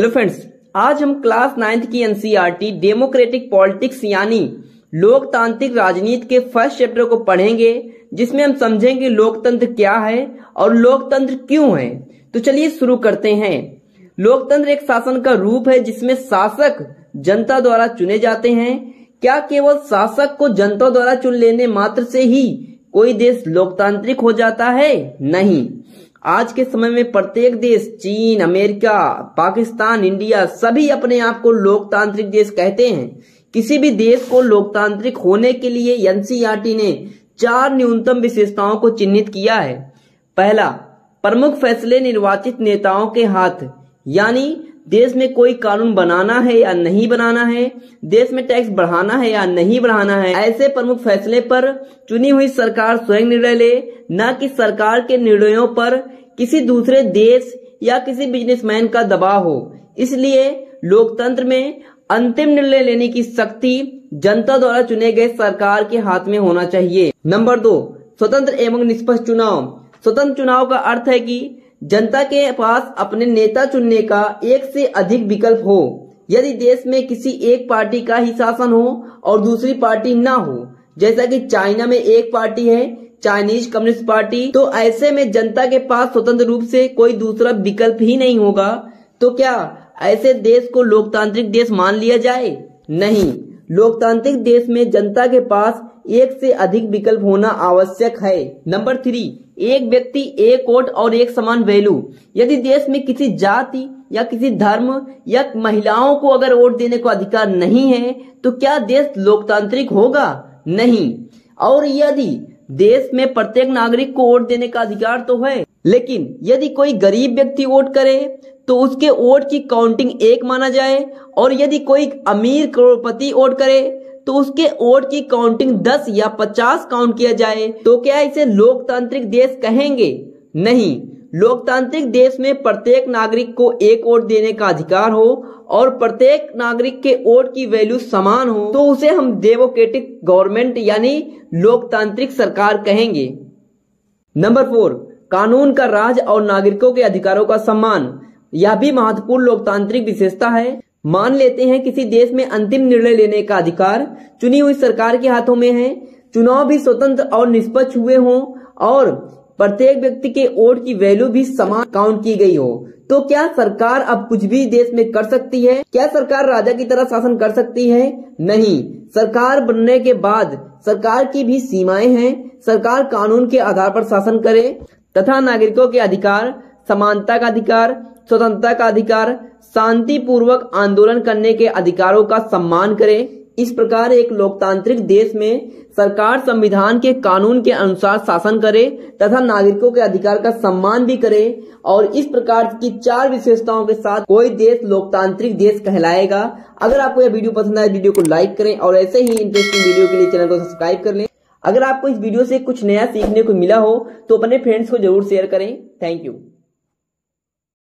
Hello friends, आज हम class 9th की एनसीईआरटी डेमोक्रेटिक पॉलिटिक्स यानी लोकतांत्रिक राजनीति के फर्स्ट चैप्टर को पढ़ेंगे, जिसमें हम समझेंगे लोकतंत्र क्या है और लोकतंत्र क्यों है। तो चलिए शुरू करते हैं। लोकतंत्र एक शासन का रूप है जिसमें शासक जनता द्वारा चुने जाते हैं। क्या केवल शासक को जनता द्वारा चुन लेने मात्र से ही कोई देश लोकतांत्रिक हो जाता है? नहीं। आज के समय में प्रत्येक देश, चीन, अमेरिका, पाकिस्तान, इंडिया, सभी अपने आप को लोकतांत्रिक देश कहते हैं। किसी भी देश को लोकतांत्रिक होने के लिए एनसीईआरटी ने 4 न्यूनतम विशेषताओं को चिन्हित किया है। पहला, प्रमुख फैसले निर्वाचित नेताओं के हाथ, यानी देश में कोई कानून बनाना है या नहीं बनाना है, देश में टैक्स बढ़ाना है या नहीं बढ़ाना है, ऐसे प्रमुख फैसले पर चुनी हुई सरकार स्वयं निर्णय ले, न कि सरकार के निर्णयों पर किसी दूसरे देश या किसी बिजनेसमैन का दबाव हो। इसलिए लोकतंत्र में अंतिम निर्णय लेने की शक्ति जनता द्वारा चुने गए सरकार के हाथ में होना चाहिए। नंबर 2, स्वतंत्र एवं निष्पक्ष चुनाव। स्वतंत्र चुनाव का अर्थ है कि जनता के पास अपने नेता चुनने का एक से अधिक विकल्प हो। यदि देश में किसी एक पार्टी का ही शासन हो और दूसरी पार्टी ना हो, जैसा कि चाइना में एक पार्टी है, चाइनीज कम्युनिस्ट पार्टी, तो ऐसे में जनता के पास स्वतंत्र रूप से कोई दूसरा विकल्प ही नहीं होगा। तो क्या ऐसे देश को लोकतांत्रिक देश मान लिया जाए? नहीं। लोकतांत्रिक देश में जनता के पास एक से अधिक विकल्प होना आवश्यक है। नंबर 3, एक व्यक्ति एक वोट और एक समान वैल्यू। यदि देश में किसी जाति या किसी धर्म या महिलाओं को अगर वोट देने को अधिकार नहीं है, तो क्या देश लोकतांत्रिक होगा? नहीं। और यदि देश में प्रत्येक नागरिक को वोट देने का अधिकार तो है, लेकिन यदि कोई गरीब व्यक्ति वोट करे तो उसके वोट की काउंटिंग 1 माना जाए, और यदि कोई अमीर करोड़पति वोट करे तो उसके वोट की काउंटिंग 10 या 50 काउंट किया जाए, तो क्या इसे लोकतांत्रिक देश कहेंगे? नहीं। लोकतांत्रिक देश में प्रत्येक नागरिक को एक वोट देने का अधिकार हो और प्रत्येक नागरिक के वोट की वैल्यू समान हो, तो उसे हम डेमोक्रेटिक गवर्नमेंट यानी लोकतांत्रिक सरकार कहेंगे। नंबर 4, कानून का राज और नागरिकों के अधिकारों का सम्मान। यह भी महत्वपूर्ण लोकतांत्रिक विशेषता है। मान लेते हैं किसी देश में अंतिम निर्णय लेने का अधिकार चुनी हुई सरकार के हाथों में है, चुनाव भी स्वतंत्र और निष्पक्ष हुए हों और प्रत्येक व्यक्ति के वोट की वैल्यू भी समान काउंट की गई हो, तो क्या सरकार अब कुछ भी देश में कर सकती है? क्या सरकार राजा की तरह शासन कर सकती है? नहीं। सरकार बनने के बाद सरकार की भी सीमाएं हैं। सरकार कानून के आधार पर शासन करे तथा नागरिकों के अधिकार, समानता का अधिकार, स्वतंत्रता का अधिकार, शांतिपूर्वक आंदोलन करने के अधिकारों का सम्मान करे। इस प्रकार एक लोकतांत्रिक देश में सरकार संविधान के कानून के अनुसार शासन करे तथा नागरिकों के अधिकार का सम्मान भी करे, और इस प्रकार की 4 विशेषताओं के साथ कोई देश लोकतांत्रिक देश कहलाएगा। अगर आपको यह वीडियो पसंद आए, वीडियो को लाइक करें और ऐसे ही इंटरेस्टिंग वीडियो के लिए चैनल को सब्सक्राइब कर लें। अगर आपको इस वीडियो से कुछ नया सीखने को मिला हो तो अपने फ्रेंड्स को जरूर शेयर करें। Thank you.